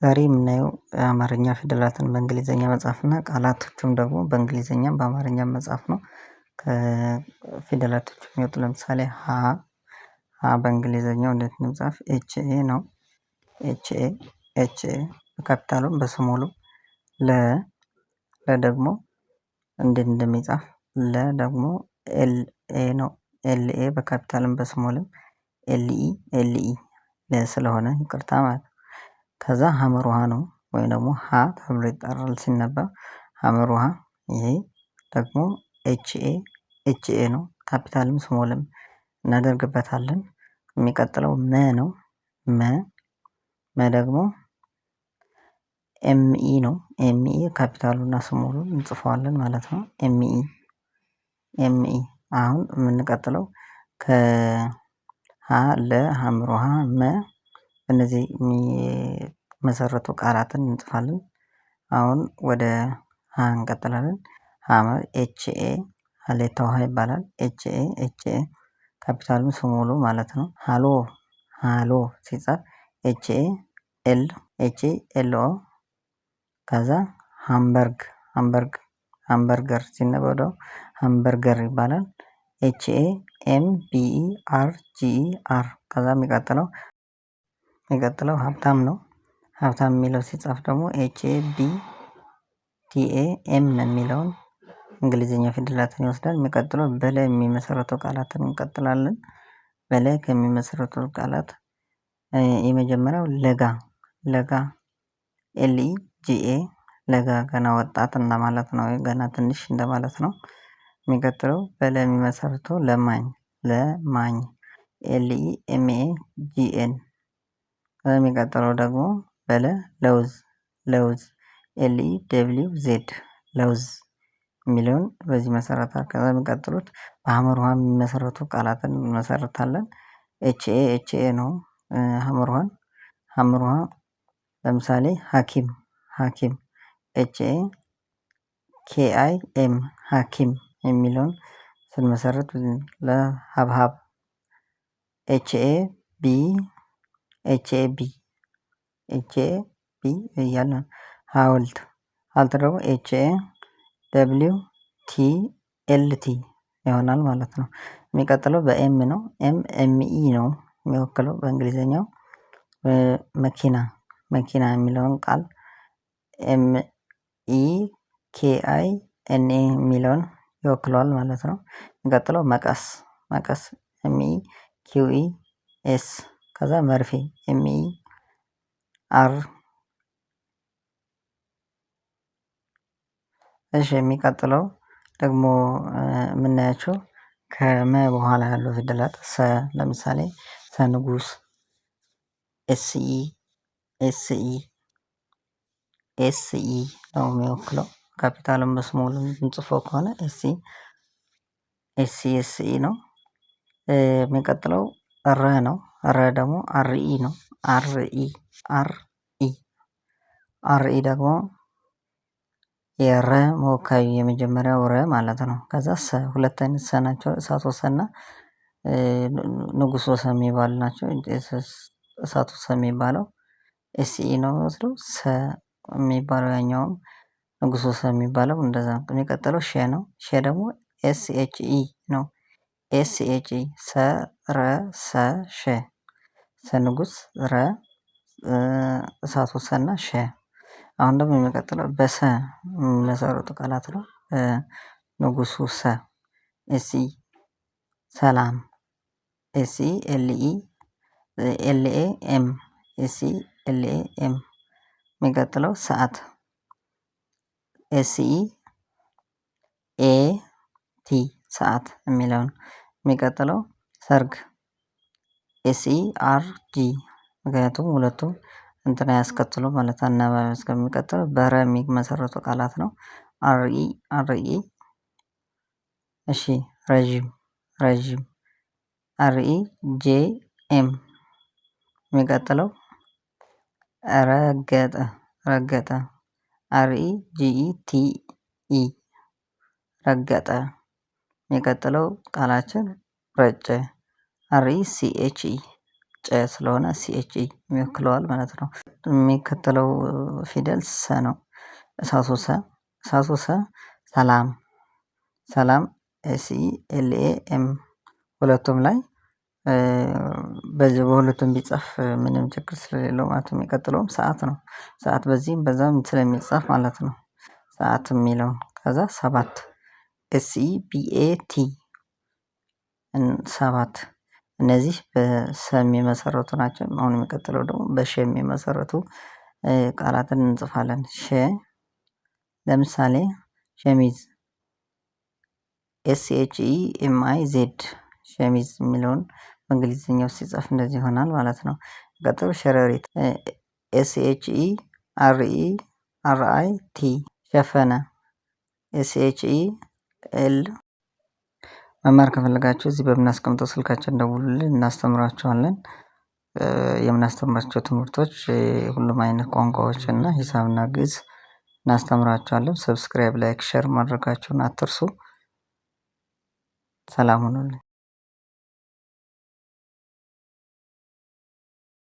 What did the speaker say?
ዛሬ የምናየው የአማርኛ ፊደላትን በእንግሊዘኛ መጻፍ እና ቃላቶቹም ደግሞ በእንግሊዘኛም በአማርኛም መጻፍ ነው። ከፊደላቶቹ የሚወጡ ለምሳሌ ሀ በእንግሊዘኛው እንዴት እንጻፍ? ኤች ኤ ነው። ኤች ኤ በካፒታሉም በስሞሉም ደግሞ እንዴት እንደሚጻፍ ለ ደግሞ ኤል ኤ ነው። ኤል ኤ በካፒታልም በስሞልም ኤል ኢ ስለሆነ ይቅርታ ማለት ነው። ከዛ ሀመር ውሃ ነው ወይም ደግሞ ሀ ተብሎ ይጠራል ሲነበብ ሀመር ውሃ። ይሄ ደግሞ ኤች ኤ ነው ካፒታልም ስሞልም እናደርግበታለን። የሚቀጥለው መ ነው። መ ደግሞ ኤምኢ ነው። ኤምኢ ካፒታሉና ስሞሉን እንጽፈዋለን ማለት ነው። ኤምኢ አሁን የምንቀጥለው ከ ሀ ለ ሀመር ውሃ መ እነዚህ የሚመሰረቱ ቃላትን እንጽፋለን። አሁን ወደ ሀ እንቀጥላለን። ሀመር ኤች ኤ ሀሌታ ውሃ ይባላል። ኤች ኤ ካፒታሉም ስሞሉ ማለት ነው። ሃሎ ሲጻፍ ኤች ኤ ኤል ኦ ከዛ ሃምበርገር ሲነበብ ደግሞ ሃምበርገር ይባላል። ኤች ኤ ኤም ቢ ኢ አር ጂ ኢ አር ከዛ የሚቀጥለው ሀብታም ነው። ሀብታም የሚለው ሲጻፍ ደግሞ ኤች ኤ ቢ ቲ ኤ ኤም የሚለውን እንግሊዘኛ ፊደላትን ይወስዳል። የሚቀጥለው በለ የሚመሰረቱ ቃላትን እንቀጥላለን። በለ ከሚመሰረቱ ቃላት የመጀመሪያው ለጋ ኤል ኢ ጂ ኤ ለጋ ገና ወጣት እንደማለት ነው። ገና ትንሽ እንደማለት ነው። የሚቀጥለው በለ የሚመሰርተው ለማኝ ኤል ኢ ኤም ኤ ጂ ኤን። የሚቀጥለው ደግሞ በለ ለውዝ ኤል ኢ ደብሊው ዜድ ለውዝ የሚለውን በዚህ መሰረት ከዛ የሚቀጥሉት በሀመር ውሃ የሚመሰረቱ ቃላትን እንመሰርታለን። ኤች ኤ ነው። ሀመር ውሃ ለምሳሌ ሀኪም ኤች ኤ ኬ አይ ኤም ሀኪም የሚለውን ስንመሰርት ለሀብሀብ ኤች ኤ ቢ እያልን ሀውልት ደግሞ ኤች ኤ ደብሊው ቲ ኤል ቲ ይሆናል ማለት ነው። የሚቀጥለው በኤም ነው። ኤም ኢ ነው የሚወክለው በእንግሊዘኛው መኪና የሚለውን ቃል ኤም ኢ ኬ አይ ኤን ኤ የሚለውን ይወክለዋል ማለት ነው። የሚቀጥለው መቀስ ኤም ኢ ኪው ኢ ኤስ ከዛ መርፌ ኤም ኢ አር። እሺ የሚቀጥለው ደግሞ የምናያቸው ከመ በኋላ ያለው ፊደላት ለምሳሌ ሰንጉስ ኤስኢ ነው የሚወክለው ካፒታልም በስሞልም የምንጽፈው ከሆነ ኤስኢ ነው። የሚቀጥለው ነው። ደግሞ አርኢ ነው። አርኢ ደግሞ የረ መወካይ የመጀመሪያው ረ ማለት ነው። ከዛ ሁለት አይነት ሰ ናቸው። እሳት ወሰና ንጉስ ወሰ የሚባሉ ናቸው። እሳት ወሰ የሚባለው ኤስኢ ነው የሚወስደው። ሰ የሚባለው ያኛውም ንጉስ ወሰ የሚባለው እንደዛ ነው። የሚቀጥለው ሸ ነው። ሸ ደግሞ ኤስ ኤች ኢ ነው። ኤስ ኤች ኢ ሰ ረ ሰ ሸ ሰ ንጉስ ረ እሳት ወሰና ሸ። አሁን ደግሞ የሚቀጥለው በሰ የሚመሰረቱ ቃላት ነው። ንጉሱ ሰ ኤስኢ ሰላም ኤስኢ ኤል ኢ ኤል ኤ ኤም ኤስኢ ኤል ኤ ኤም። የሚቀጥለው ሰዓት ኤስኢ ኤ ቲ ሰዓት የሚለውን። የሚቀጥለው ሰርግ ኤስኢ አር ጂ ምክንያቱም ሁለቱም እንትን አያስከትሉም ማለት አናባቢ እስከሚቀጥለው በረ የሚመሰረቱ ቃላት ነው። አርኢ እሺ ረጅም አርኢ ጄ ኤም። የሚቀጥለው ረገጠ አርኢ ጂኢ ቲ ኢ ረገጠ። የሚቀጥለው ቃላችን ረጨ አርኢ ሲ ኤች ኢ ጨ ስለሆነ ሲኤችኢ ይወክለዋል ማለት ነው። የሚከተለው ፊደል ሰ ነው። እሳቱ ሰ ሰላም ሰላም ኤስኢኤልኤኤም ሁለቱም ላይ በዚህ በሁለቱም ቢጻፍ ምንም ችግር ስለሌለው ማለት ነው። የሚቀጥለውም ሰዓት ነው። ሰዓት በዚህም በዛም ስለሚጻፍ ማለት ነው። ሰዓት የሚለውን ከዛ ሰባት ኤስኢቢኤቲ ሰባት እነዚህ በሰ የሚመሰረቱ ናቸው። አሁን የሚቀጥለው ደግሞ በሸ የሚመሰረቱ ቃላትን እንጽፋለን። ሸ ለምሳሌ ሸሚዝ ኤስኤችኢኤምአይዜድ ሸሚዝ የሚለውን በእንግሊዝኛው ሲጻፍ እንደዚህ ይሆናል ማለት ነው። ቀጥሎ ሸረሪት ኤስኤችኢአርኢአርአይቲ ሸፈነ ኤስኤችኢኤል መማር ከፈለጋችሁ እዚህ በምናስቀምጠው ስልካችን ደውሉልን እናስተምራችኋለን። የምናስተምራቸው ትምህርቶች ሁሉም አይነት ቋንቋዎች እና ሂሳብና ግእዝ እናስተምራችኋለን። ሰብስክራይብ ላይክ ሼር ማድረጋችሁን አትርሱ። ሰላም ሁኑልኝ።